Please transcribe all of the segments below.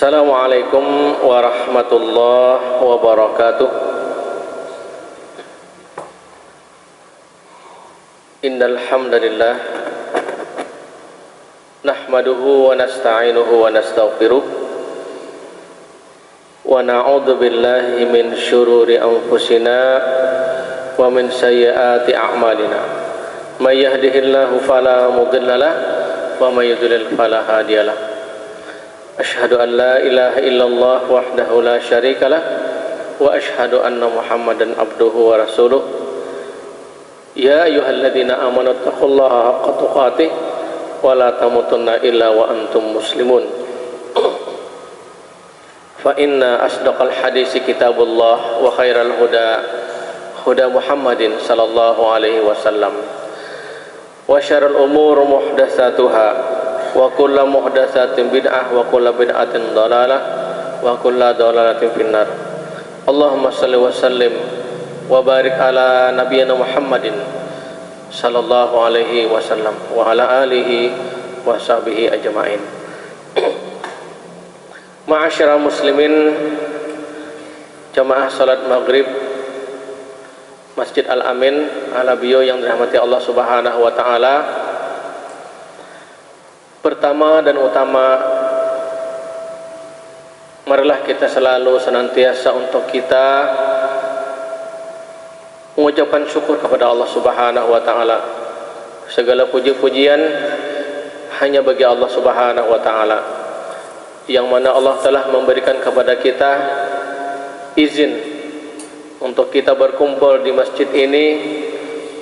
Assalamualaikum warahmatullahi wabarakatuh. Innal hamdalillah nahmaduhu wa nasta'inuhu wa nastaghfiruh wa na'udzu billahi min syururi anfusina wa min sayyiati a'malina. May yahdihillahu fala mudhillalah wa may yudlil fala hadiyalah. Asyhadu an la ilaha illallah wahdahu la syarikalah wa asyhadu anna Muhammadan abduhu wa rasuluh. Ya ayyuhalladzina amanu taqullaha haqqa tuqatih wa la tamutunna illa wa antum muslimun. Fa inna asdaqal hadisi kitabullah wa khairal huda Muhammadin sallallahu alaihi wasallam. Wa syarrul umur muhdatsatuha wa kullu muhdatsatin bid'ah wa kullu bid'atin dhalalah wa kullu dhalalatin finnar. Allahumma shalli wa sallim wa barik ala nabiyyina Muhammadin sallallahu alaihi wasallam wa ala alihi wa sahbihi ajma'in. Ma'asyiral muslimin, jamaah salat maghrib Masjid Al-Amin Al-Abiyo yang dirahmati Allah Subhanahu wa taala. Pertama dan utama, marilah kita selalu senantiasa untuk kita mengucapkan syukur kepada Allah Subhanahu wa taala. Segala puji-pujian hanya bagi Allah Subhanahu wa taala, yang mana Allah telah memberikan kepada kita izin untuk kita berkumpul di masjid ini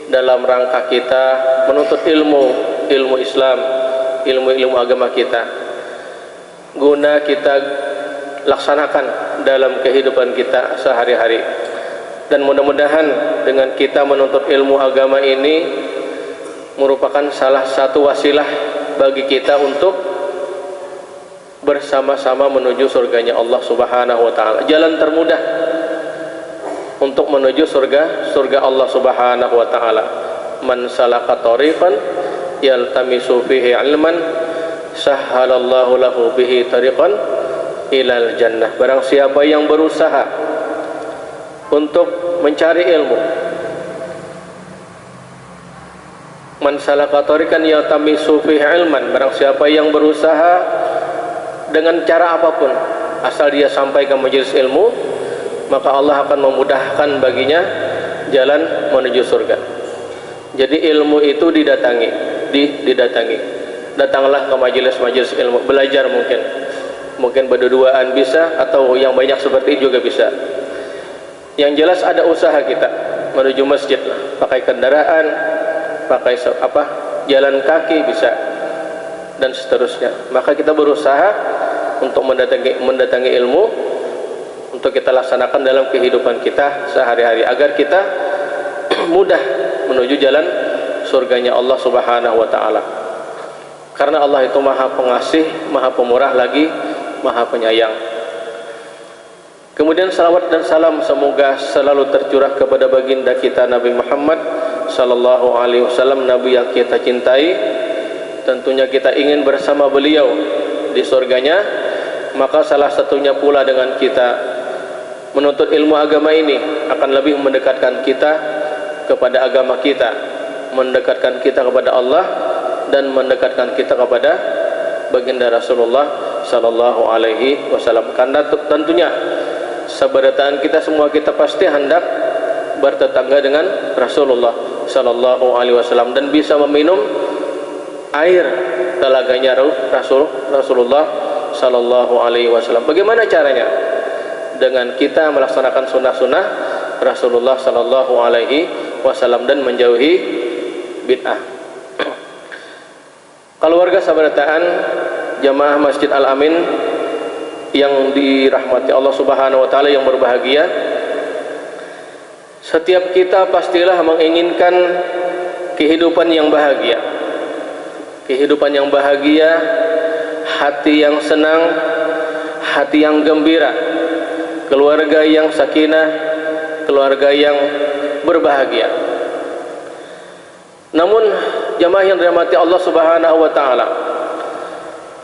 dalam rangka kita menuntut ilmu Islam, ilmu agama kita, guna kita laksanakan dalam kehidupan kita sehari-hari. Dan mudah-mudahan dengan kita menuntut ilmu agama ini merupakan salah satu wasilah bagi kita untuk bersama-sama menuju surganya Allah Subhanahu wa taala. Jalan termudah untuk menuju surga Allah Subhanahu wa taala. Man salaka tariqan yaltamisu fihi ilman sahhalallahu lahu bihi tariqan ilal jannah. Barang siapa yang berusaha untuk mencari ilmu, man salaka tariqan yaltamisu fihi ilman, barang siapa yang berusaha dengan cara apapun asal dia sampai ke majelis ilmu, maka Allah akan memudahkan baginya jalan menuju surga. Jadi ilmu itu didatangi. Datanglah ke majelis-majelis ilmu, belajar mungkin berduaan bisa, atau yang banyak seperti itu juga bisa. Yang jelas ada usaha kita menuju masjid, pakai kendaraan, pakai jalan kaki bisa, dan seterusnya. Maka kita berusaha untuk mendatangi ilmu, untuk kita laksanakan dalam kehidupan kita sehari-hari, agar kita mudah menuju jalan surganya Allah Subhanahu wa taala. Karena Allah itu Maha Pengasih, Maha Pemurah, lagi Maha Penyayang. Kemudian salawat dan salam semoga selalu tercurah kepada baginda kita Nabi Muhammad sallallahu alaihi wasallam, Nabi yang kita cintai. Tentunya kita ingin bersama beliau di surganya. Maka salah satunya pula dengan kita menuntut ilmu agama ini akan lebih mendekatkan kita kepada agama kita, mendekatkan kita kepada Allah, dan mendekatkan kita kepada baginda Rasulullah sallallahu alaihi wasallam. Karena tentunya seberataan kita semua, kita pasti hendak bertetangga dengan Rasulullah sallallahu alaihi wasallam dan bisa meminum air telaganya Rasulullah sallallahu alaihi wasallam. Bagaimana caranya? Dengan kita melaksanakan sunnah-sunnah Rasulullah sallallahu alaihi wasallam dan menjauhi bid'ah. Keluarga sabarataan jamaah Masjid Al-Amin yang dirahmati Allah Subhanahu wa taala, yang berbahagia, setiap kita pastilah menginginkan kehidupan yang bahagia. Kehidupan yang bahagia, hati yang senang, hati yang gembira, keluarga yang sakinah, keluarga yang berbahagia. Namun jamaah yang dirahmati Allah Subhanahu wa taala,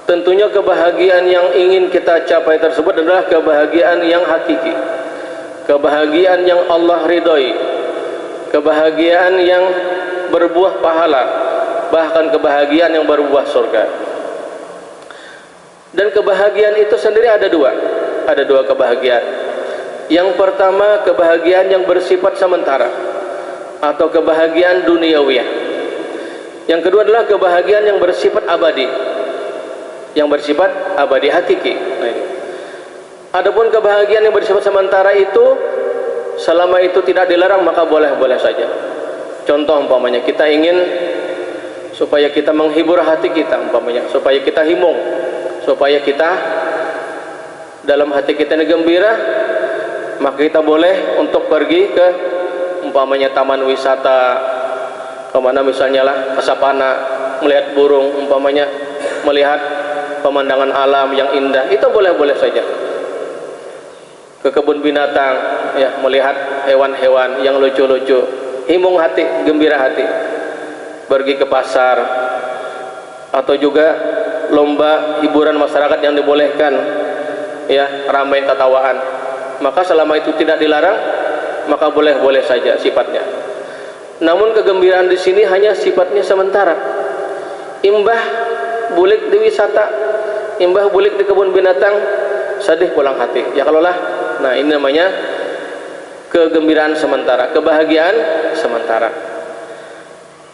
Tentunya kebahagiaan yang ingin kita capai tersebut adalah kebahagiaan yang hakiki, kebahagiaan yang Allah ridhoi, kebahagiaan yang berbuah pahala, bahkan kebahagiaan yang berbuah surga. Dan kebahagiaan itu sendiri ada dua kebahagiaan. Yang pertama, kebahagiaan yang bersifat sementara atau kebahagiaan duniawiyah. Yang kedua adalah kebahagiaan yang bersifat abadi, yang bersifat abadi hakiki. Adapun kebahagiaan yang bersifat sementara itu, selama itu tidak dilarang maka boleh-boleh saja. Contoh umpamanya kita ingin supaya kita menghibur hati kita, umpamanya supaya kita himung, supaya kita dalam hati kita ini gembira, maka kita boleh untuk pergi ke umpamanya taman wisata, kemana misalnya lah, ke Sapana, melihat burung, umpamanya melihat pemandangan alam yang indah, itu boleh-boleh saja. Ke kebun binatang, ya, melihat hewan-hewan yang lucu-lucu, himung hati, gembira hati. Pergi ke pasar, atau juga lomba hiburan masyarakat yang dibolehkan, ya, ramai tatawaan, maka selama itu tidak dilarang maka boleh-boleh saja sifatnya. Namun kegembiraan di sini hanya sifatnya sementara. Imbah bulik di wisata, imbah bulik di kebun binatang, sedih pulang hati, ya kalau lah. Nah, ini namanya kegembiraan sementara, kebahagiaan sementara.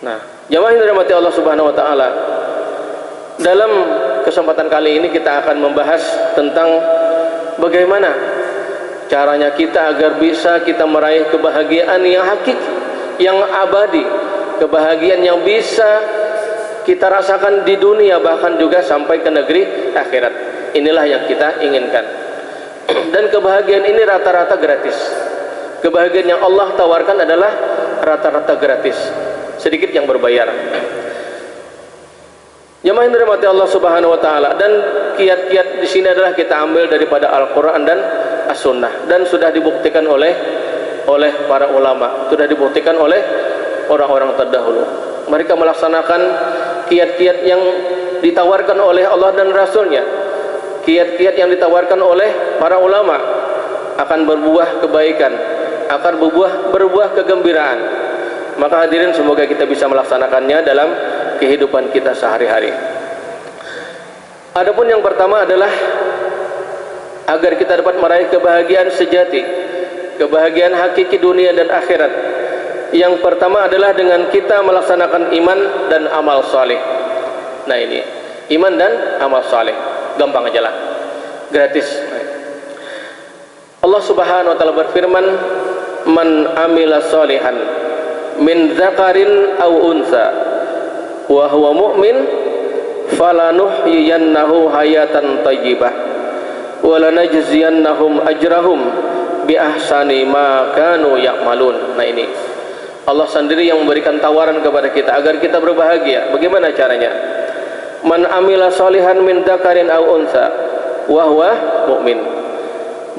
Nah, jamaah yang dirahmati Allah Subhanahu wa taala, dalam kesempatan kali ini kita akan membahas tentang bagaimana caranya kita agar bisa kita meraih kebahagiaan yang hakiki, yang abadi, kebahagiaan yang bisa kita rasakan di dunia bahkan juga sampai ke negeri akhirat. Inilah yang kita inginkan. Dan kebahagiaan ini rata-rata gratis. Kebahagiaan yang Allah tawarkan adalah rata-rata gratis, sedikit yang berbayar. Jamaah yang dirahmati Allah Subhanahu wa taala, dan kiat-kiat di sini adalah kita ambil daripada Al-Qur'an dan As-Sunnah, dan sudah dibuktikan oleh para ulama, sudah dibuktikan oleh orang-orang terdahulu. Mereka melaksanakan kiat-kiat yang ditawarkan oleh Allah dan Rasulnya, kiat-kiat yang ditawarkan oleh para ulama, akan berbuah kebaikan, akan berbuah kegembiraan. Maka hadirin, semoga kita bisa melaksanakannya dalam kehidupan kita sehari-hari. Adapun yang pertama adalah agar kita dapat meraih kebahagiaan sejati, kebahagiaan hakiki dunia dan akhirat. Yang pertama adalah dengan kita melaksanakan iman dan amal saleh. Nah, ini iman dan amal saleh, gampang aja lah, gratis. Allah Subhanahu wa taala berfirman, "Man amila shalihan min dzakarin aw unsa wa huwa mu'min falanuhyiyannahu hayatan thayyibah wa lanajziyannahum ajrahum bi ahsani ma kanu ya'malun." Nah, ini Allah sendiri yang memberikan tawaran kepada kita agar kita berbahagia. Bagaimana caranya? Man amila shalihan min dzakarin aw unsa wa huwa mu'min.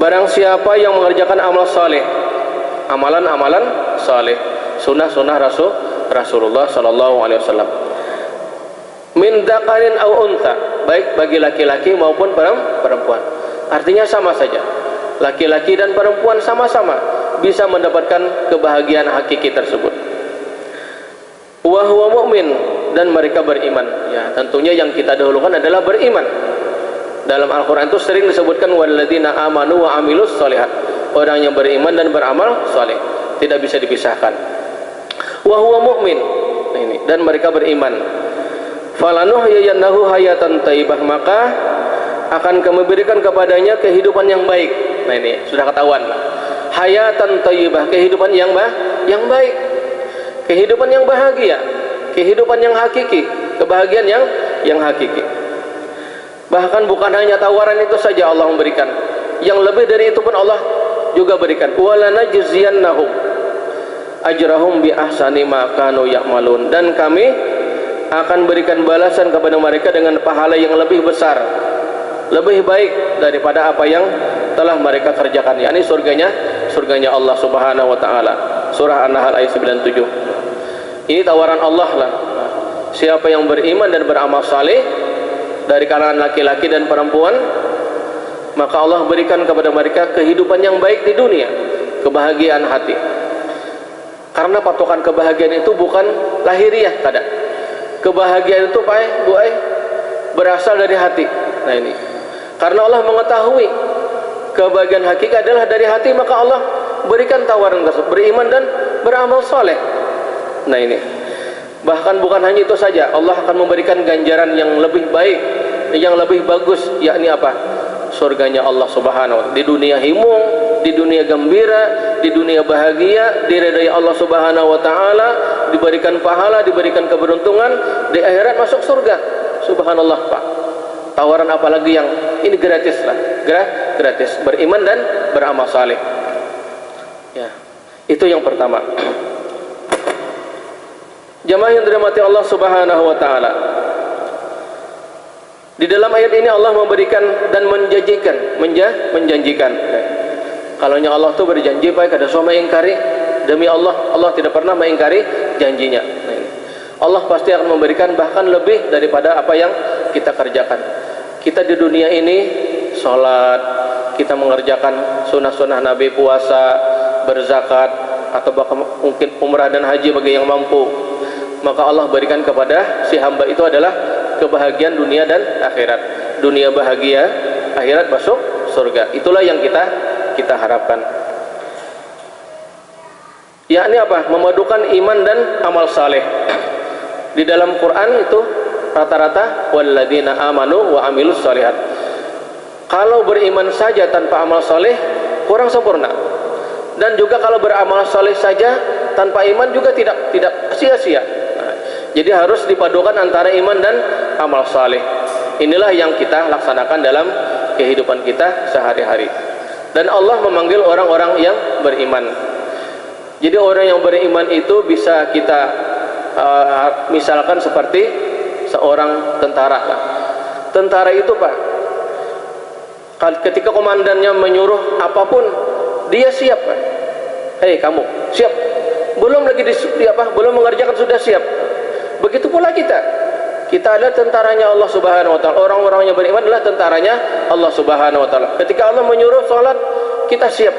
Barang siapa yang mengerjakan amal saleh, amalan-amalan saleh, sunnah-sunnah Rasulullah sallallahu alaihi wasallam, min dzakarin aw unsa, baik bagi laki-laki maupun perempuan. Artinya sama saja, laki-laki dan perempuan sama-sama bisa mendapatkan kebahagiaan hakiki tersebut. Wa huwa mu'min, dan mereka beriman. Ya, tentunya yang kita dahulukan adalah beriman. Dalam Al-Quran itu sering disebutkan walladzina amanu wa amilus sholihat, orang yang beriman dan beramal saleh, tidak bisa dipisahkan. Wa huwa mu'min, ini, dan mereka beriman. Falanuhyiyannahu hayatan thayyibah, maka akan kami berikan kepadanya kehidupan yang baik. Nah, ini sudah ketahuan, hayatan thayyibah, kehidupan yang baik, kehidupan yang bahagia, kehidupan yang hakiki, kebahagiaan yang hakiki. Bahkan bukan hanya tawaran itu saja Allah memberikan, yang lebih dari itu pun Allah juga berikan. Walanajziyannahum ajrahum bi ahsani ma kanu ya'malun, dan kami akan berikan balasan kepada mereka dengan pahala yang lebih besar, lebih baik daripada apa yang telah mereka kerjakan, yakni surganya Allah Subhanahu wa taala. Surah An-Nahl ayat 97. Ini tawaran Allah lah. Siapa yang beriman dan beramal saleh, dari kalangan laki-laki dan perempuan, maka Allah berikan kepada mereka kehidupan yang baik di dunia, kebahagiaan hati. Karena patokan kebahagiaan itu bukan lahiriah kadang. Kebahagiaan itu Pak Bu berasal dari hati. Nah ini, karena Allah mengetahui kebahagiaan hakiki adalah dari hati, maka Allah berikan tawaran tersebut, beriman dan beramal soleh. Nah ini, bahkan bukan hanya itu saja, Allah akan memberikan ganjaran yang lebih baik, yang lebih bagus, yakni apa? Surganya Allah Subhanahu wa Ta'ala. Di dunia himung, di dunia gembira, di dunia bahagia, diridai Allah Subhanahu wa Ta'ala, diberikan pahala, diberikan keberuntungan, di akhirat masuk surga. Subhanallah Pak. Tawaran apalagi yang ini gratis lah, gratis, beriman dan beramal saleh. Ya, itu yang pertama. Jamaah yang dirahmati Allah Subhanahu wa Ta'ala, di dalam ayat ini Allah memberikan dan menjanjikan. Kalaunya Allah itu berjanji Pak, kada semua mengingkari. Demi Allah, Allah tidak pernah mengingkari janjinya. Allah pasti akan memberikan bahkan lebih daripada apa yang kita kerjakan. Kita di dunia ini sholat, kita mengerjakan sunnah-sunnah Nabi, puasa, berzakat, atau bahkan mungkin umrah dan haji bagi yang mampu, maka Allah berikan kepada si hamba itu adalah kebahagiaan dunia dan akhirat. Dunia bahagia, akhirat masuk surga. Itulah yang kita harapkan. Yakni apa? Memadukan iman dan amal saleh. Di dalam Quran itu rata-rata walladzina amanu wa amilus shalihat. Kalau beriman saja tanpa amal saleh kurang sempurna. Dan juga kalau beramal saleh saja tanpa iman juga tidak sia-sia. Nah, jadi harus dipadukan antara iman dan amal saleh. Inilah yang kita laksanakan dalam kehidupan kita sehari-hari. Dan Allah memanggil orang-orang yang beriman. Jadi orang yang beriman itu bisa kita misalkan seperti seorang tentara lah. Tentara itu Pak, ketika komandannya menyuruh apapun, dia siap Pak. Hei kamu, siap. Belum lagi belum mengerjakan sudah siap. Begitu pula kita adalah tentaranya Allah Subhanahu wa Ta'ala. Orang-orang yang beriman adalah tentaranya Allah Subhanahu wa Ta'ala. Ketika Allah menyuruh salat, kita siap.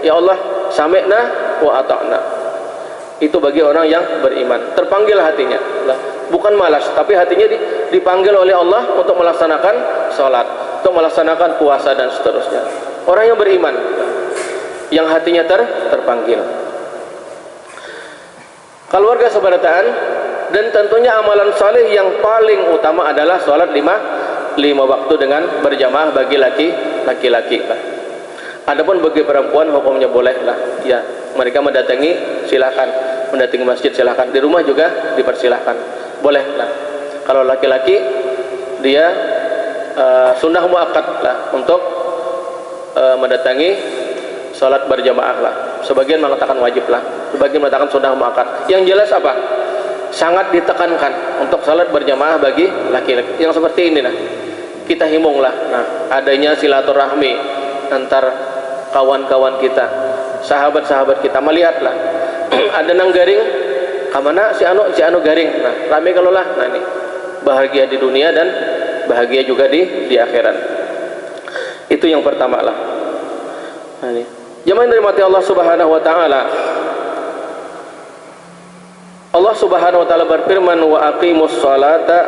Ya Allah, sami'na wa ata'na. Itu bagi orang yang beriman, terpanggil hatinya, bukan malas, tapi hatinya dipanggil oleh Allah untuk melaksanakan salat, untuk melaksanakan puasa dan seterusnya. Orang yang beriman, yang hatinya terpanggil. Keluarga seberataan, dan tentunya amalan saleh yang paling utama adalah salat lima waktu dengan berjamaah bagi laki-laki. Adapun bagi perempuan hukumnya boleh lah, ya mereka mendatangi silakan, mendatangi masjid silakan, di rumah juga dipersilahkan, boleh lah. Kalau laki-laki dia sunnah muakkad lah untuk mendatangi salat berjamaah lah. Sebagian mengatakan wajib lah, sebagian mengatakan sunnah muakkad. Yang jelas apa? Sangat ditekankan untuk salat berjamaah bagi laki-laki. Yang seperti ini nah, kita himung lah. Nah, adanya silaturahmi antar kawan-kawan kita, sahabat-sahabat kita, melihatlah ada nang garing kamana si anu garing, nah rame kalau lah, nah ini bahagia di dunia dan bahagia juga di akhirat. Itu yang pertama lah. Nah, ini jamaah dari mati Allah Subhanahu wa Ta'ala. Allah Subhanahu wa Ta'ala berfirman, wa aqimus sholata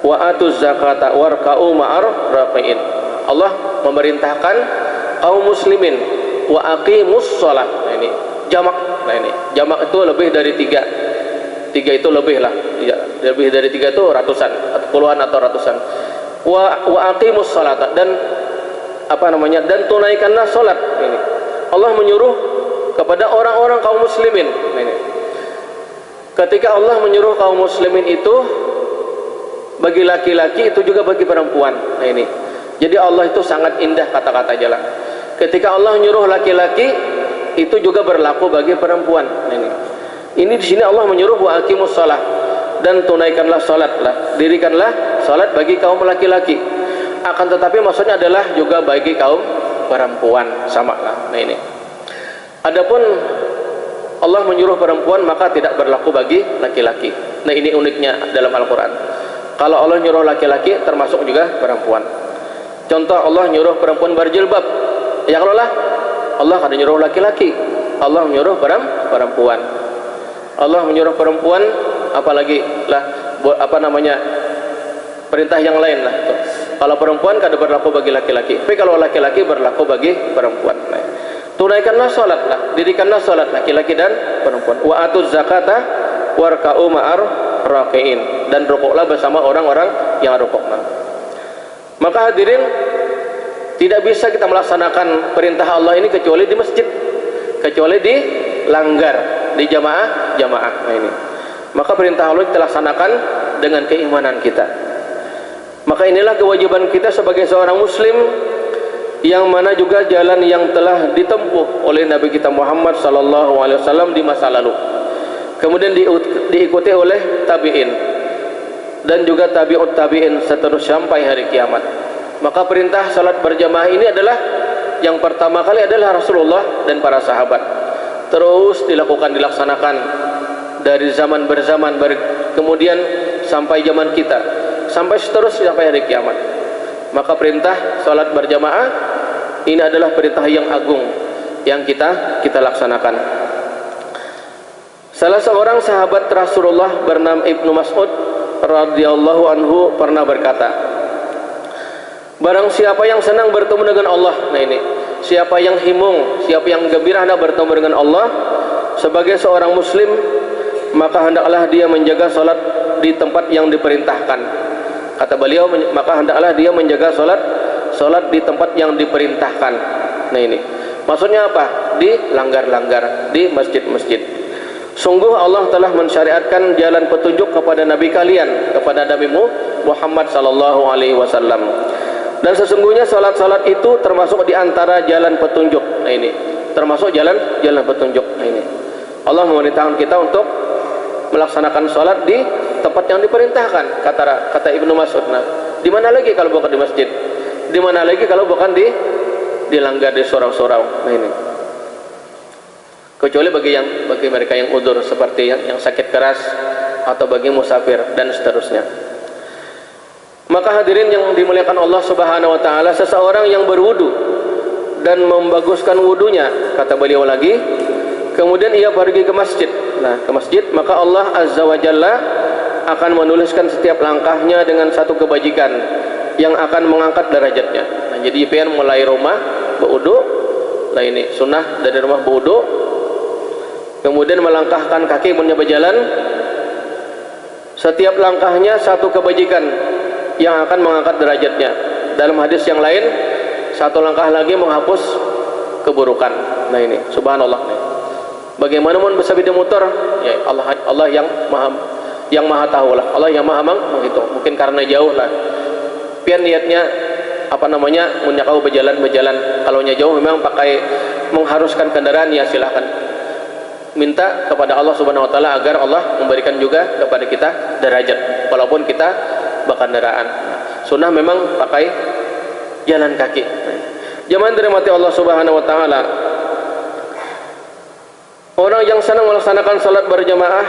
wa atuz zakata warka'u ma'ar raqiin. Allah memerintahkan kaum muslimin wa aqimus sholat. Nah ini jamak. Nah ini jamak itu lebih dari tiga itu lebih lah ya, lebih dari 3 itu ratusan atau puluhan atau ratusan. Wa aqimus sholat, dan dan tunaikanlah sholat. Ini Allah menyuruh kepada orang-orang kaum muslimin. Nah ini ketika Allah menyuruh kaum muslimin itu bagi laki-laki, itu juga bagi perempuan. Nah ini jadi Allah itu sangat indah kata-kata jalan. Ketika Allah menyuruh laki-laki, itu juga berlaku bagi perempuan. Ini di sini Allah menyuruh wa aqimus shalah, dan tunaikanlah salat lah, dirikanlah salat bagi kaum laki-laki. Akan tetapi maksudnya adalah juga bagi kaum perempuan, sama lah. Nah ini. Adapun Allah menyuruh perempuan, maka tidak berlaku bagi laki-laki. Nah ini uniknya dalam Al-Quran. Kalau Allah nyuruh laki-laki, termasuk juga perempuan. Contoh, Allah nyuruh perempuan berjilbab. Ya kalau lah Allah ada nyuruh laki-laki, Allah menyuruh perempuan. Allah menyuruh perempuan, apalagi lah perintah yang lain lah. Kalau perempuan kada berlaku bagi laki-laki, tapi kalau laki-laki berlaku bagi perempuan. Nah, tunaikanlah salat lah, dirikanlah salat laki-laki dan perempuan. Wa atuz zakata warka'u ma'ar raki'in, dan rukuklah bersama orang-orang yang rukuk. Maka hadirin, tidak bisa kita melaksanakan perintah Allah ini kecuali di masjid, kecuali di langgar, di jamaah. Nah ini, maka perintah Allah kita laksanakan dengan keimanan kita. Maka inilah kewajiban kita sebagai seorang muslim, yang mana juga jalan yang telah ditempuh oleh Nabi kita Muhammad sallallahu alaihi wasallam di masa lalu, kemudian diikuti oleh tabi'in dan juga tabi'ut tabi'in seterusnya sampai hari kiamat. Maka perintah salat berjamaah ini adalah yang pertama kali adalah Rasulullah dan para sahabat, terus dilaksanakan dari zaman berzaman, kemudian sampai zaman kita, sampai seterusnya sampai hari kiamat. Maka perintah salat berjamaah ini adalah perintah yang agung yang kita laksanakan. Salah seorang sahabat Rasulullah bernama Ibnu Mas'ud radhiyallahu anhu pernah berkata, barang siapa yang senang bertemu dengan Allah, nah ini, siapa yang himung, siapa yang gembira hendak bertemu dengan Allah sebagai seorang muslim, maka hendaklah dia menjaga salat di tempat yang diperintahkan. Kata beliau, maka hendaklah dia menjaga salat di tempat yang diperintahkan. Nah ini, maksudnya apa? Di langgar-langgar, di masjid-masjid. Sungguh Allah telah mensyariatkan jalan petunjuk kepada Nabi kalian, kepada Nabi Muhammad sallallahu alaihi wasallam. Dan sesungguhnya salat-salat itu termasuk di antara jalan petunjuk. Nah ini, termasuk jalan petunjuk. Nah ini, Allah memerintahkan kita untuk melaksanakan salat di tempat yang diperintahkan. Kata Ibnu Mas'ud, nah, di mana lagi kalau bukan di masjid? Di mana lagi kalau bukan di langgar, di surau-surau? Nah ini, kecuali bagi mereka yang udzur, seperti yang sakit keras atau bagi musafir dan seterusnya. Maka hadirin yang dimuliakan Allah Subhanahu wa taala, seseorang yang berwudu dan membaguskan wudunya, kata beliau lagi, kemudian ia pergi ke masjid. Nah, ke masjid, maka Allah Azza wa Jalla akan menuliskan setiap langkahnya dengan satu kebajikan yang akan mengangkat derajatnya. Nah, jadi pian mulai rumah berwudu, lah ini sunnah dari rumah berwudu, kemudian melangkahkan kaki menyapa jalan, setiap langkahnya satu kebajikan yang akan mengangkat derajatnya. Dalam hadis yang lain, satu langkah lagi menghapus keburukan. Nah ini, subhanallah. Bagaimana pun bisa beda motor, ya Allah yang maha tahu lah, Allah yang maha menghitung. Mungkin karena jauh lah, pian niatnya menyakau berjalan. Kalau jauh memang pakai mengharuskan kendaraan, ya silahkan minta kepada Allah Subhanahu wa taala agar Allah memberikan juga kepada kita derajat walaupun kita berkendaraan. Sunnah memang pakai jalan kaki. Jamaah dirahmati Allah Subhanahu wa taala, orang yang senang melaksanakan salat berjamaah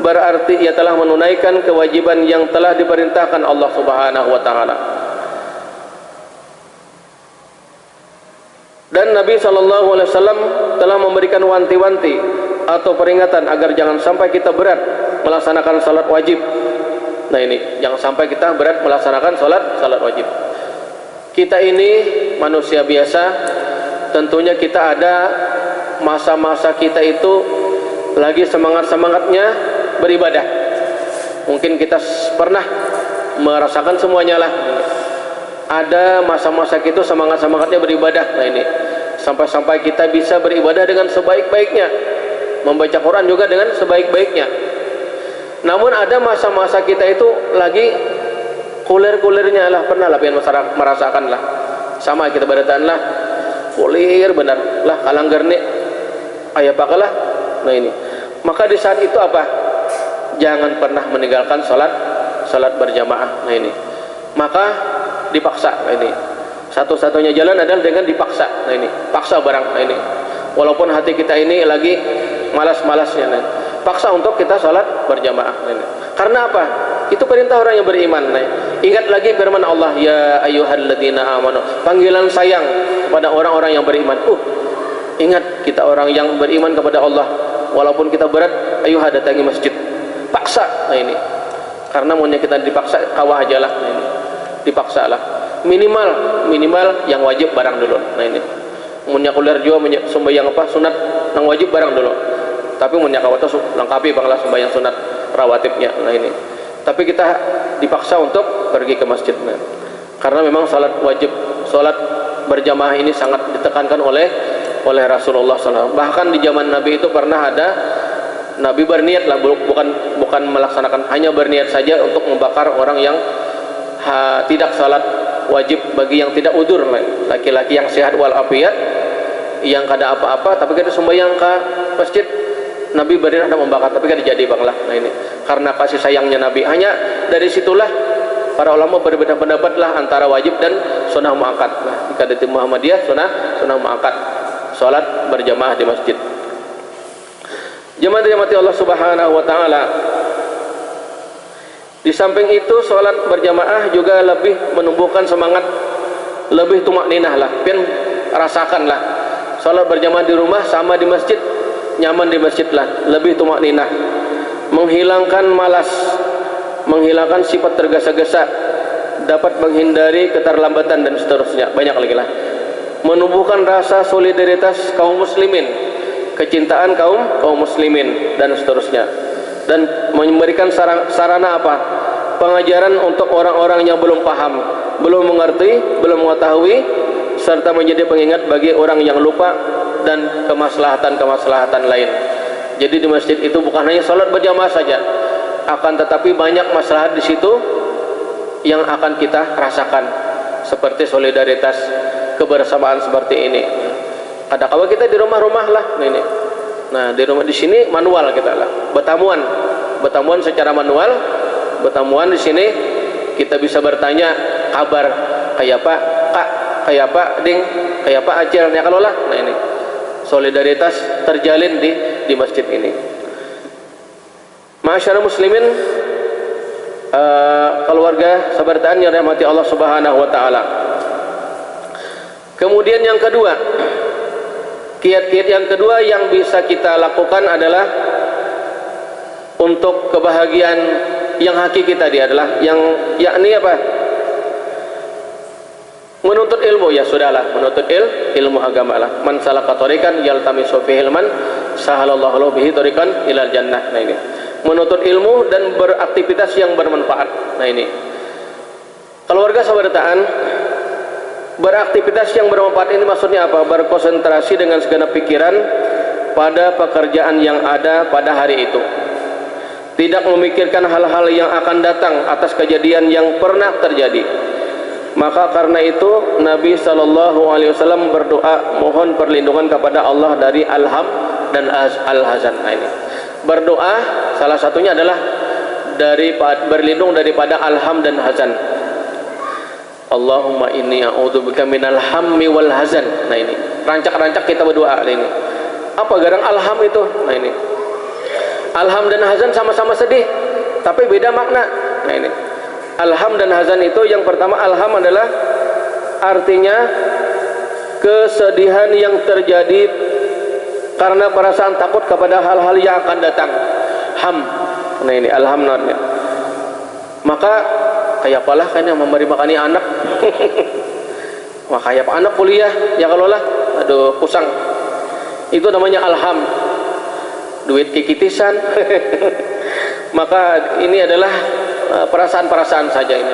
berarti ia telah menunaikan kewajiban yang telah diperintahkan Allah Subhanahu wa taala. Dan Nabi sallallahu alaihi wasallam telah memberikan wanti-wanti atau peringatan agar jangan sampai kita berat melaksanakan salat wajib. Nah ini, jangan sampai kita berat melaksanakan salat wajib. Kita ini manusia biasa, tentunya kita ada masa-masa kita itu lagi semangat-semangatnya beribadah. Mungkin kita pernah merasakan semuanya lah. Ada masa-masa kita semangat-semangatnya beribadah. Nah ini, sampai-sampai kita bisa beribadah dengan sebaik-baiknya, membaca Quran juga dengan sebaik-baiknya. Namun ada masa-masa kita itu lagi kulir-kulirnya lah, pernah lah pian merasakan lah, sama kita berdatan lah, kulir benar lah, kalanggar nih ayah pakalah. Nah ini, maka di saat itu apa? Jangan pernah meninggalkan salat berjamaah. Nah ini, maka dipaksa. Nah ini, satu-satunya jalan adalah dengan dipaksa. Nah ini, paksa barang. Nah ini, walaupun hati kita ini lagi malas-malasnya, nah, paksa untuk kita salat berjamaah. Nah ini, karena apa? Itu perintah orang yang beriman. Nah, ingat lagi firman Allah, ya ayyuhalladzina amanu, panggilan sayang kepada orang-orang yang beriman. Ingat kita orang yang beriman kepada Allah, walaupun kita berat, ayo datangi masjid. Paksa. Nah ini, karena maunya kita dipaksa, kawah aja lah. Nah ini, dipaksa lah. Minimal yang wajib barang dulu. Nah ini, maunya kuliah juga sembahyang apa sunat, yang wajib barang dulu. Tapi maunya kawat lengkapi banglah sembahyang sunat rawatibnya. Nah ini, tapi kita dipaksa untuk pergi ke masjid. Nah, karena memang salat wajib, salat berjamaah ini sangat ditekankan oleh Rasulullah SAW. Bahkan di zaman Nabi itu pernah ada Nabi berniat lah, bukan melaksanakan, hanya berniat saja untuk membakar orang yang tidak salat wajib bagi yang tidak udur, laki-laki yang sehat walafiat, yang kada apa-apa, tapi kita sembahyang ke masjid. Nabi berniat membakar, tapi kada jadi banglah. Nah ini, karena kasih sayangnya Nabi. Hanya dari situlah para ulama berbeda pendapat lah antara wajib dan sunnah muakkad. Nah, jika di Muhammadiyah sunnah muakkad, salat berjamaah di masjid. Jemaah dirahmati Allah Subhanahu wa taala. Di samping itu salat berjamaah juga lebih menumbuhkan semangat, lebih tumakninah lah. Pian rasakanlah salat berjamaah di rumah sama di masjid, nyaman di masjid lah, lebih tumakninah. Menghilangkan malas, menghilangkan sifat tergesa-gesa, dapat menghindari keterlambatan dan seterusnya. Banyak lagi lah. Menumbuhkan rasa solidaritas kaum muslimin, kecintaan kaum muslimin dan seterusnya. Dan memberikan sarana apa? Pengajaran untuk orang-orang yang belum paham, belum mengerti, belum mengetahui, serta menjadi pengingat bagi orang yang lupa dan kemaslahatan lain. Jadi di masjid itu bukan hanya salat berjamaah saja, akan tetapi banyak maslahat di situ yang akan kita rasakan, seperti solidaritas, kebersamaan seperti ini. Ada kalau kita di rumah-rumah lah, ini. Nah di rumah di sini manual kita lah, betamuan secara manual, betamuan di sini kita bisa bertanya kabar kayak apa kak, kayak apa ding, kayak apa acilnya kalau lah. Nah ini solidaritas terjalin di masjid ini. Masyarakat muslimin, keluarga sabartaan yang dirahmati Allah Subhanahu wa taala. Kemudian yang kedua, kiat-kiat yang kedua yang bisa kita lakukan adalah untuk kebahagiaan yang hakiki tadi adalah yakni apa? Menuntut ilmu. Ya sudahlah, menuntut ilmu agama lah. Man salaka thariqan yaltamisu fihi ilman sahalallahu lahu bihi thariqan ilal jannah. Nah ini, menuntut ilmu dan beraktivitas yang bermanfaat. Nah ini, keluarga sabartaan, beraktivitas yang bermanfaat ini maksudnya apa? Berkonsentrasi dengan segenap pikiran pada pekerjaan yang ada pada hari itu, tidak memikirkan hal-hal yang akan datang atas kejadian yang pernah terjadi. Maka karena itu Nabi SAW berdoa mohon perlindungan kepada Allah dari alham dan al-hazan. Nah ini, berdoa salah satunya adalah berlindung daripada alham dan hazan. Allahumma inni a'udzubika minal hammi wal hazan. Nah ini, rancak-rancak kita berdoa ini. Apa garang alham itu? Nah ini, alham dan hazan sama-sama sedih, tapi beda makna. Nah ini, alham dan hazan itu, yang pertama alham adalah artinya kesedihan yang terjadi karena perasaan takut kepada hal-hal yang akan datang. Ham. Nah ini alham namanya. Maka kayak apalah kan yang memberi makani anak. Wah kayak apa anak kuliah ya kalau lah, aduh kusang. Itu namanya alham. Duit kikitisan. Maka ini adalah perasaan-perasaan saja ini.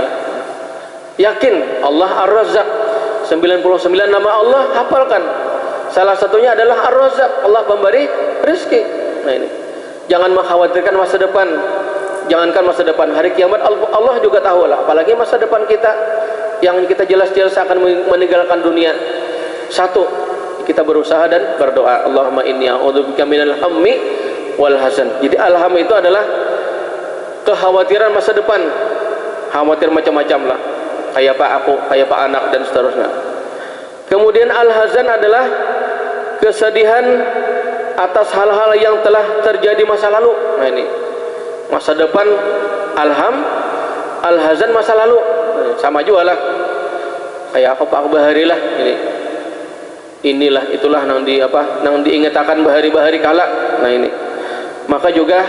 Yakin Allah Ar-Razzaq, 99 nama Allah hafalkan. Salah satunya adalah Ar-Razzaq, Allah pemberi rezeki. Nah ini, jangan mengkhawatirkan masa depan. Jangankan masa depan, hari kiamat Allah juga tahu lah. Apalagi masa depan kita yang kita jelas-jelas akan meninggalkan dunia. Satu, kita berusaha dan berdoa. Allahumma inni a'udzubika minal hammi wal hazan. Jadi alham itu adalah kekhawatiran masa depan, khawatir macam-macam lah, kayak apa aku, kayak apa anak dan seterusnya. Kemudian al-hazan adalah kesedihan atas hal-hal yang telah terjadi masa lalu. Nah ini, masa depan alham, Al-hazan masa lalu, sama juga lah. Kayak apa Pak Bahari lah ini. Inilah itulah nang diingatakan bahari-bahari kala. Nah ini. Maka juga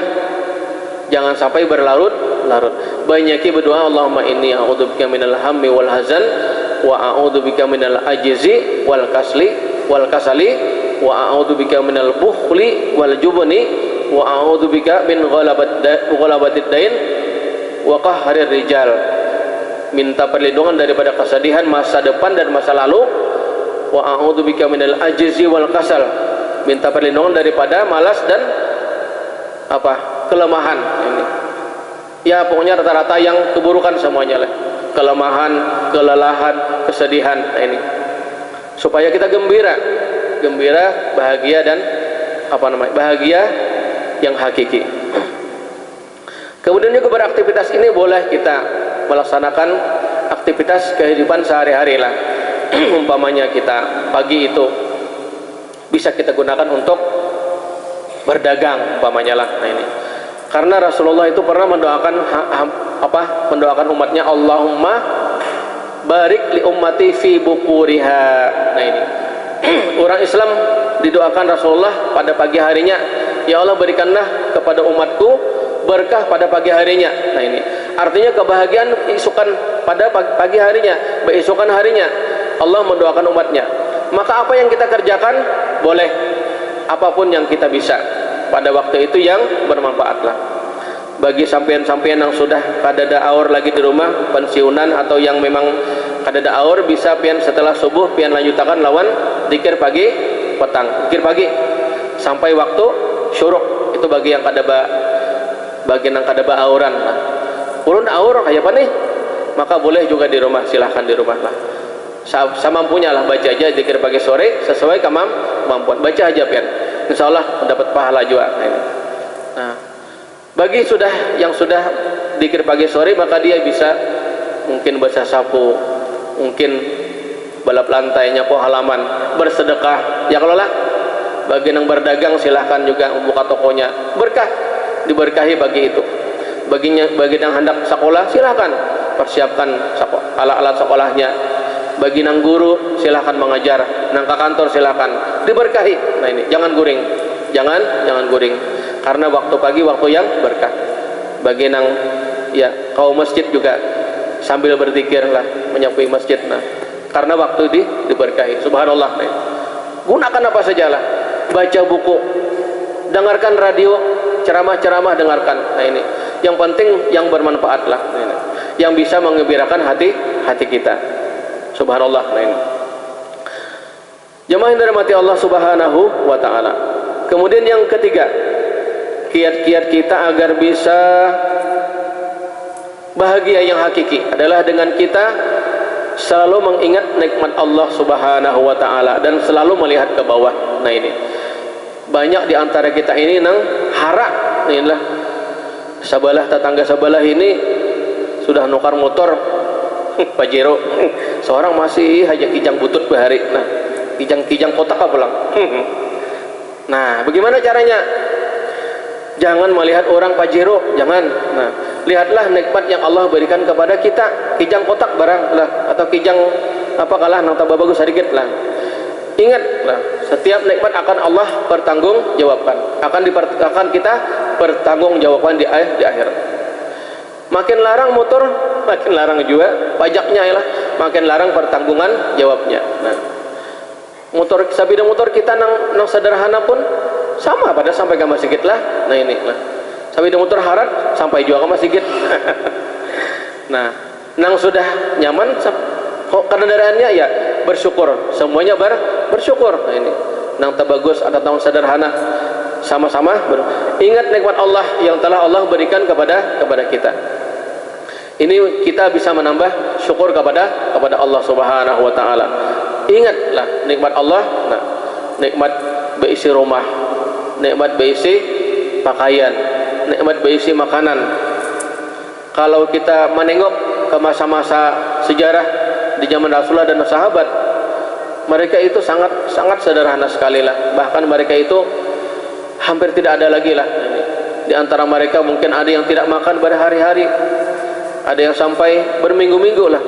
jangan sampai berlarut-larut. Banyaki berdoa, Allahumma inni a'udzubika minal hammi wal hazan wa a'udzubika minal ajzi wal kasali wa a'udzubika minal bukhli wal jubni wa a'udzubika min ghalabatid dain wa qahrir rijal. Minta perlindungan daripada kesedihan masa depan dan masa lalu. Wa a'udzubika minal ajzi wal kasal. Minta perlindungan daripada malas dan kelemahan ini. Ya pokoknya rata-rata yang keburukan semuanya lah. Kelemahan, kelelahan, kesedihan ini. Supaya kita gembira, bahagia dan bahagia yang hakiki. Kemudian juga beraktivitas ini boleh kita melaksanakan aktivitas kehidupan sehari-hari lah. Umpamanya kita pagi itu bisa kita gunakan untuk berdagang umpamanya lah. Nah ini karena Rasulullah itu pernah mendoakan umatnya, Allahumma barik li ummati fi bukuriha. Nah ini orang Islam didoakan Rasulullah pada pagi harinya, ya Allah berikanlah kepada umatku berkah pada pagi harinya. Nah ini artinya kebahagiaan isukan pada pagi harinya, beisukan harinya Allah mendoakan umatnya. Maka apa yang kita kerjakan boleh, apapun yang kita bisa pada waktu itu yang bermanfaatlah. Bagi sampean-sampean yang sudah kadada aur lagi di rumah pensiunan atau yang memang kadada aur, bisa pian setelah subuh pian lanjutakan lawan zikir pagi petang, zikir pagi sampai waktu syuruk. Itu bagi yang kadaba auran. Ulun aur kayak apa nih? Maka boleh juga di rumah, silahkan di rumah lah. Semampunya lah, baca aja zikir pagi sore sesuai kemampuan, baca aja pian, insya Allah mendapat pahala juga. Nah, bagi yang sudah zikir pagi sore, maka dia bisa mungkin basah sapu, mungkin balap lantai, nyapu halaman, bersedekah, ya kalau lah. Bagi yang berdagang silahkan juga membuka tokonya, berkah, diberkahi bagi itu. Bagi yang hendak sekolah silahkan persiapkan alat-alat sekolahnya. Bagi nang guru silahkan mengajar, nang ke kantor silahkan diberkahi. Nah ini jangan guring, jangan guring, karena waktu pagi waktu yang berkah. Bagi nang kaum masjid juga sambil berzikir lah, menyapu masjid. Nah karena waktu diberkahi. Subhanallah. Nah, gunakan apa sajalah, baca buku, dengarkan radio, ceramah-ceramah dengarkan. Nah ini yang penting yang bermanfaat lah, nah, ini yang bisa mengembirakan hati kita. Subhanallah. Nah ini jemaah yang dirahmati Allah Subhanahu wa ta'ala. Kemudian yang ketiga, kiat-kiat kita agar bisa bahagia yang hakiki adalah dengan kita selalu mengingat nikmat Allah Subhanahu wa ta'ala dan selalu melihat ke bawah. Nah ini banyak di antara kita ini nang harak. Inilah tetangga sebelah ini sudah nukar motor Pajero, seorang masih aja kijang butut bahari. Nah kijang kotak apa pulang. Nah bagaimana caranya? Jangan melihat orang Pajero, jangan. Nah lihatlah nikmat yang Allah berikan kepada kita. Kijang kotak barang lah, atau kijang nang tambah bagus sedikit lah. Ingatlah, setiap nikmat akan Allah pertanggung jawabkan, akan kita pertanggung jawabkan di akhirat. Makin larang motor, makin larang juga pajaknya lah, makin larang pertanggungan jawabnya. Nah, sabida motor kita nang sederhana pun sama, pada sampai ke masjid lah. Nah ini lah, sabida motor harat sampai juga ke masjid. Nah, nang sudah nyaman kok kendaraannya ya bersyukur, semuanya bersyukur. Nah ini nang terbagus ada tahun sederhana, sama-sama ingat nikmat Allah yang telah Allah berikan kepada kita. Ini kita bisa menambah syukur kepada Allah Subhanahu wa ta'ala. Ingatlah nikmat Allah. Nah, nikmat berisi rumah, nikmat berisi pakaian, nikmat berisi makanan. Kalau kita menengok ke masa-masa sejarah di zaman Rasulullah dan sahabat, mereka itu sangat sederhana sekali lah. Bahkan mereka itu hampir tidak ada lagi lah. Di antara mereka mungkin ada yang tidak makan berhari-hari. ada yang sampai berminggu-minggu lah.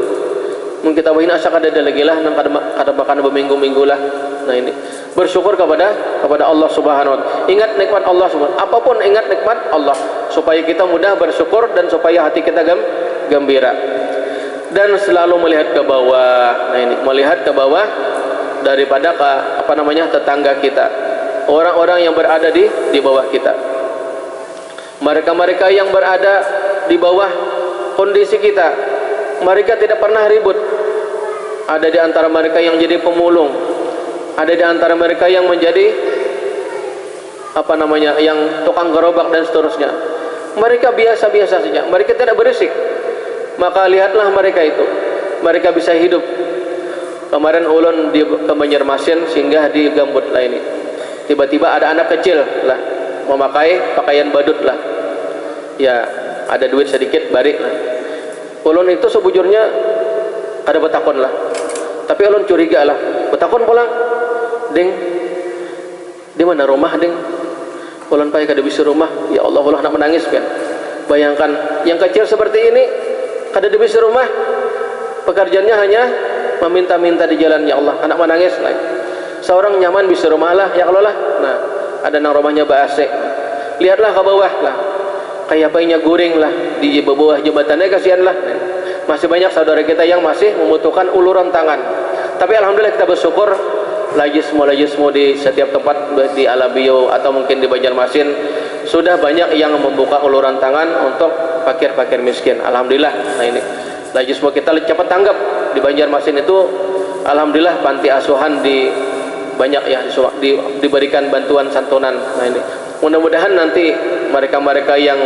Mungkin kita wahina asa kada lagi lah nang kada makan berminggu-minggu lah. Nah ini bersyukur kepada Allah Subhanahu wa taala. Ingat nikmat Allah Subhanahu. Apapun ingat nikmat Allah supaya kita mudah bersyukur dan supaya hati kita gembira. Dan selalu melihat ke bawah. Nah ini melihat ke bawah daripada tetangga kita. Orang-orang yang berada di bawah kita. Mereka-mereka yang berada di bawah kondisi kita, mereka tidak pernah ribut. Ada di antara mereka yang jadi pemulung, ada di antara mereka yang menjadi yang tukang gerobak dan seterusnya. Mereka biasa-biasa saja, mereka tidak berisik. Maka lihatlah mereka itu, mereka bisa hidup. Kemarin ulun di Banjarmasin singgah di Gambut lah ini. Tiba-tiba ada anak kecil lah memakai pakaian badut lah. Ya, ada duit sedikit bari lah. Ulun itu sebujurnya ada betakon lah. Tapi ulun curiga lah. Betakon pulang, ding, di mana rumah ding? Ulun payah kada bisa rumah. Ya Allah, Allah nak menangis kan. Bayangkan yang kecil seperti ini kada bisa rumah. Pekerjaannya hanya meminta-minta di jalan. Ya Allah, anak menangis lah. Seorang nyaman bisa rumah lah, ya Allah lah. Nah, ada nang rumahnya ba-AC. Lihatlah ke bawah lah. Kayak payahnya guring lah di bawah jembatannya, kasihan lah. Masih banyak saudara kita yang masih membutuhkan uluran tangan. Tapi alhamdulillah kita bersyukur lajismu di setiap tempat di Alabio atau mungkin di Banjarmasin sudah banyak yang membuka uluran tangan untuk fakir-fakir miskin. Alhamdulillah. Nah ini lajismu kita cepat tanggap di Banjarmasin itu. Alhamdulillah panti asuhan banyak ya diberikan bantuan santunan. Nah ini mudah-mudahan nanti mereka-mereka yang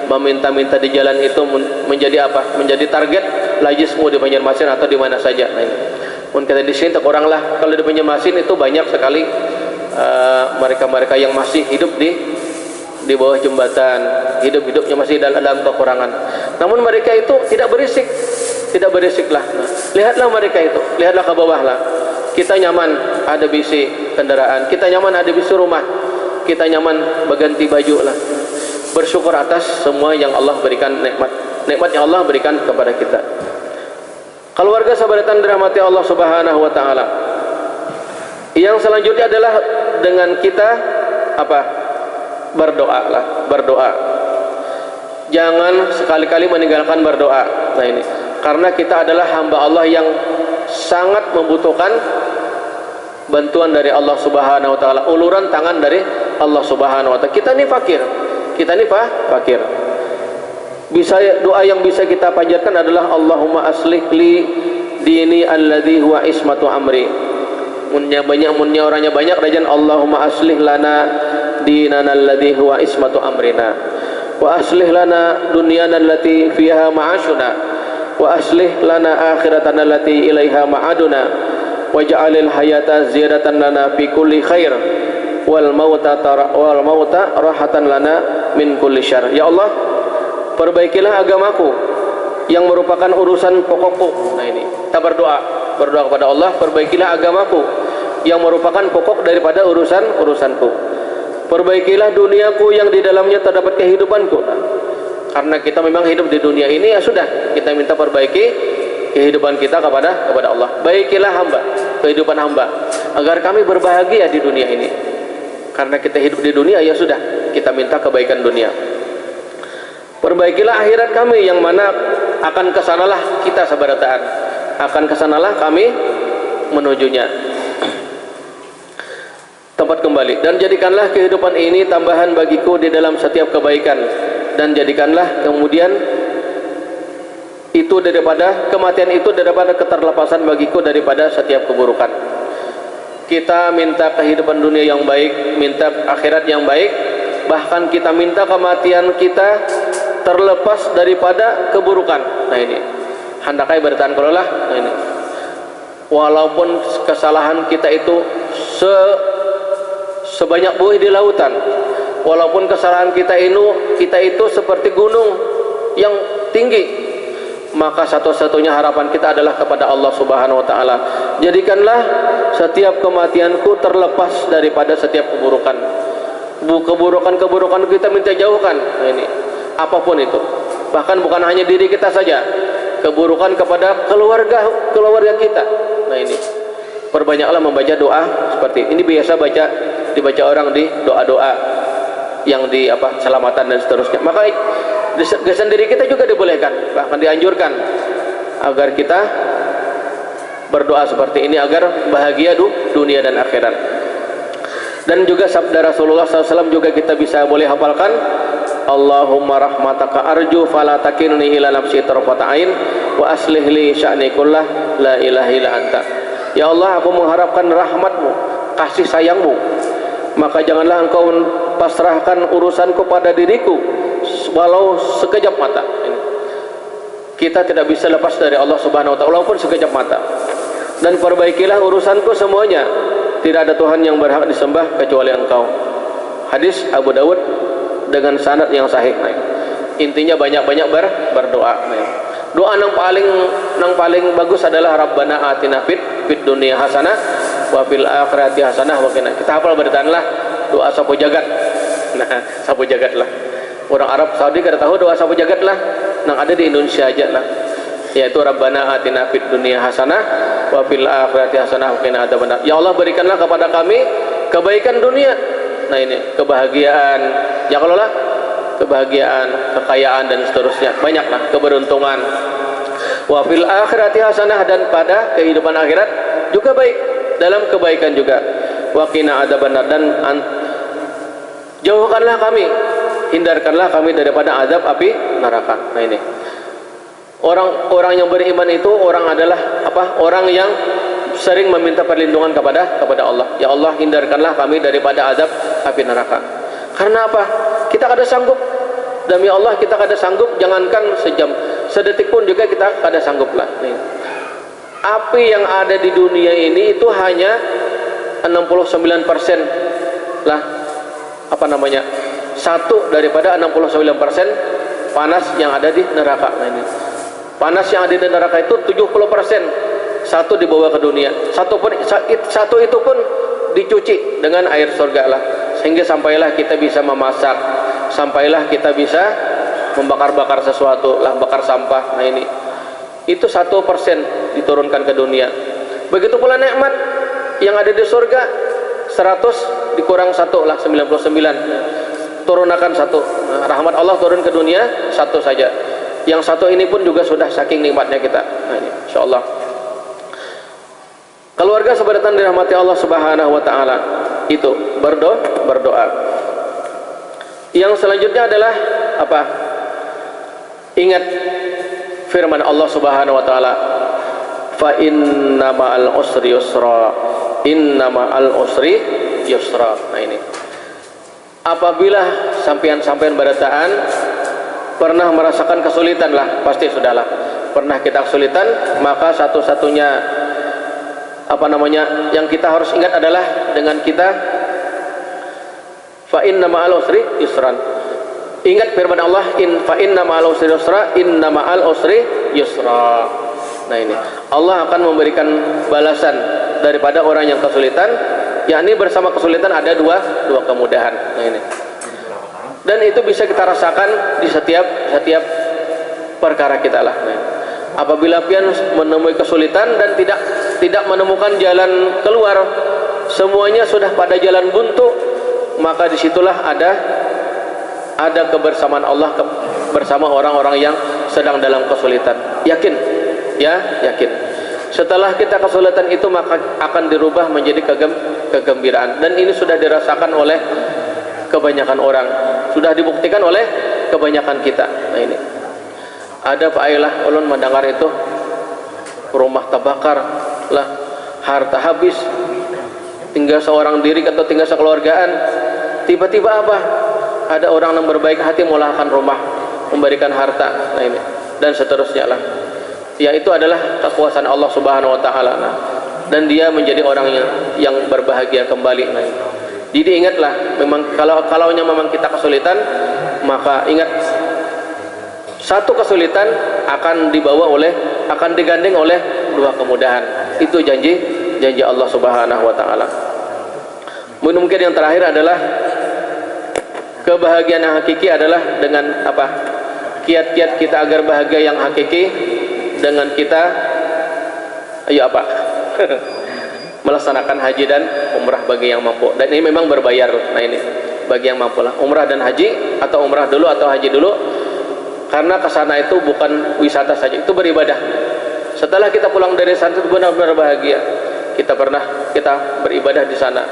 meminta-minta di jalan itu menjadi menjadi target lajismu di Banjarmasin atau di mana saja. Nah ini pun kita di sini tak kurang lah. Kalau di Banjarmasin itu banyak sekali mereka-mereka yang masih hidup di bawah jembatan, hidupnya masih dalam kekurangan. Namun mereka itu tidak berisik lah. Nah, lihatlah mereka itu, lihatlah ke bawah lah. Kita nyaman ada bisi kendaraan, kita nyaman ada bisi rumah, kita nyaman berganti baju lah. Bersyukur atas semua yang Allah berikan, nikmat yang Allah berikan kepada kita. Keluarga sahabatan dirahmati Allah Subhanahu wa taala. Yang selanjutnya adalah dengan kita berdoa lah, berdoa. Jangan sekali-kali meninggalkan berdoa. Nah ini, karena kita adalah hamba Allah yang sangat membutuhkan bantuan dari Allah Subhanahu wa taala, uluran tangan dari Allah Subhanahu wa taala. Kita ini fakir. Bisa doa yang bisa kita panjatkan adalah Allahumma aslih li dini alladhi huwa ismatu amri. Munnya orangnya banyak rajan Allahumma aslih lana dinana alladhi huwa ismatu amrina wa aslih lana dunyana allati fiha ma'ashuna wa aslih lana akhiratana allati ilaiha ma'aduna waj'alil hayata ziyadatan lana fi kulli khair wal mauta rahatan lana min kulli syarr. Ya Allah, perbaikilah agamaku yang merupakan urusan pokokku. Nah ini, kita berdoa kepada Allah, perbaikilah agamaku yang merupakan pokok daripada urusanku. Perbaikilah duniaku yang di dalamnya terdapat kehidupanku. Nah, karena kita memang hidup di dunia ini, ya sudah, kita minta perbaiki kehidupan kita kepada Allah. Baikilah kehidupan hamba agar kami berbahagia di dunia ini. Karena kita hidup di dunia, ya sudah, kita minta kebaikan dunia. Perbaikilah akhirat kami yang mana akan kesanalah kita sabarataan, akan kesanalah kami menujunya tempat kembali. Dan jadikanlah kehidupan ini tambahan bagiku di dalam setiap kebaikan, dan jadikanlah kemudian itu daripada kematian itu daripada keterlepasan bagiku daripada setiap keburukan. Kita minta kehidupan dunia yang baik, minta akhirat yang baik, bahkan kita minta kematian kita terlepas daripada keburukan. Nah ini, handakai bertahan kelola. Nah ini, walaupun kesalahan kita itu sebanyak buih di lautan, walaupun kesalahan kita itu seperti gunung yang tinggi, maka satu-satunya harapan kita adalah kepada Allah Subhanahu wa taala. Jadikanlah setiap kematianku terlepas daripada setiap keburukan. Keburukan kita minta jauhkan. Nah ini, apapun itu. Bahkan bukan hanya diri kita saja, keburukan kepada keluarga kita. Nah ini, perbanyaklah membaca doa seperti ini. Biasa dibaca orang di doa-doa yang di selamatan dan seterusnya. Maka sendiri kita juga dibolehkan, bahkan dianjurkan agar kita berdoa seperti ini agar bahagia dunia dan akhirat. Dan juga sabda Rasulullah SAW juga kita bisa boleh hafalkan, Allahumma rahmataka arju fala takilni ila nafsi tarfata ain wa aslih li sya'ni kullah la ilaha illa anta. Ya Allah, aku mengharapkan rahmatmu, kasih sayangmu, maka janganlah engkau pasrahkan urusanku pada diriku walau sekejap mata. Kita tidak bisa lepas dari Allah Subhanahu wa ta'ala walaupun sekejap mata. Dan perbaikilah urusanku semuanya, tidak ada Tuhan yang berhak disembah kecuali engkau. Hadis Abu Dawud dengan sanad yang sahih. Intinya banyak-banyak berdoa. Doa yang paling bagus adalah Rabbana atina fid dunya hasanah wa fil akhirati hasanah wa qina. Kita hafal beritaanlah doa sapu jagat. Nah, sapu jagat lah. Orang Arab Saudi kada tahu doa sapu jagat lah. Nang ada di Indonesia aja lah. Yaitu Rabbana atina fid dunya hasanah wa fil akhirati hasanah wa qina adzabannar. Ya Allah, berikanlah kepada kami kebaikan dunia. Nah ini, kebahagiaan. Ya kalau lah kebahagiaan, kekayaan dan seterusnya. Banyaklah keberuntungan. Wa fil akhirati hasanah, dan pada kehidupan akhirat juga baik, dalam kebaikan juga. Wa qina adzabannar, dan jauhkanlah kami, hindarkanlah kami daripada azab api neraka. Nah ini, orang yang beriman itu adalah orang yang sering meminta perlindungan kepada Allah. Ya Allah, hindarkanlah kami daripada azab api neraka. Karena apa? Kita kada sanggup. Demi Allah kita kada sanggup, jangankan sejam, sedetik pun juga kita kada sanggup lah. Nih. Api yang ada di dunia ini itu hanya 69% lah, satu daripada 69% panas yang ada di neraka. Nah ini, panas yang ada di neraka itu 70%, satu dibawa ke dunia, satu itu pun dicuci dengan air surga lah, sehingga sampailah kita bisa memasak, sampailah kita bisa membakar-bakar sesuatu lah, bakar sampah. Nah ini, itu 1% diturunkan ke dunia. Begitu pula nikmat yang ada di surga, 100 dikurang 1 lah, 99, turunkan 1. Nah, rahmat Allah turun ke dunia 1 saja. Yang 1 ini pun juga sudah saking nikmatnya kita. Nah ini, insyaallah. Keluarga sebenarnya dirahmati Allah Subhanahu wa taala, itu berdoa. Yang selanjutnya adalah apa? Ingat firman Allah Subhanahu wa taala, fa inna ma'al usri yusra, inna ma'al usri yusra. Nah ini, apabila sampean berataan pernah merasakan kesulitan lah, pasti sudahlah pernah kita kesulitan, maka satu-satunya yang kita harus ingat adalah dengan kita fa inna ma'al usri yusran. Ingat firman Allah, fa inna ma'al usri yusra, inna ma'al usri yusra. Nah ini, Allah akan memberikan balasan daripada orang yang kesulitan, yakni bersama kesulitan ada dua kemudahan. Nah ini, dan itu bisa kita rasakan di setiap perkara kita lah. Nah, apabila pian menemui kesulitan dan tidak menemukan jalan keluar, semuanya sudah pada jalan buntu, maka disitulah ada kebersamaan Allah bersama orang-orang yang sedang dalam kesulitan. Yakin, setelah kita kesulitan itu maka akan dirubah menjadi kegembiraan, dan ini sudah dirasakan oleh kebanyakan orang, sudah dibuktikan oleh kebanyakan kita. Nah ini, ada Pak Ailah ulun mendengar itu rumah terbakar lah, harta habis, tinggal seorang diri atau tinggal sekeluargaan. Tiba-tiba ada orang yang berbaik hati melahkan rumah, memberikan harta. Nah ini, dan seterusnya lah. Ya, itu adalah kekuasaan Allah Subhanahu wa taala. Nah, dan dia menjadi orang yang berbahagia kembali. Nah, jadi ingatlah, memang kalaunya memang kita kesulitan, maka ingat, satu kesulitan akan digandeng oleh 2 kemudahan. Itu janji Allah Subhanahu wa taala. Mungkin yang terakhir adalah kebahagiaan yang hakiki adalah dengan apa? kiat-kiat kita agar bahagia yang hakiki dengan kita melaksanakan haji dan umrah bagi yang mampu. Dan ini memang berbayar. Nah ini bagi yang mampu lah, umrah dan haji, atau umrah dulu atau haji dulu, karena kesana itu bukan wisata saja, itu beribadah. Setelah kita pulang dari sana itu benar-benar bahagia, kita beribadah di sana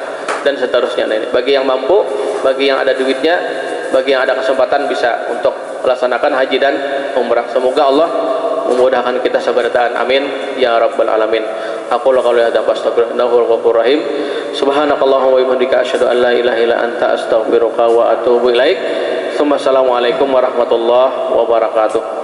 dan seterusnya. Nah ini bagi yang mampu, bagi yang ada duitnya, bagi yang ada kesempatan bisa untuk melaksanakan haji dan umrah. Semoga Allah memudahkan kita sebertaan, amin ya rabbal alamin. Aku qouli hadza fastaghfirullahal ghafurur rahim. Subhanakallahumma wa bihamdika asyhadu an la ilaha illa anta astaghfiruka wa atubu ilaik. Assalamualaikum warahmatullahi wabarakatuh.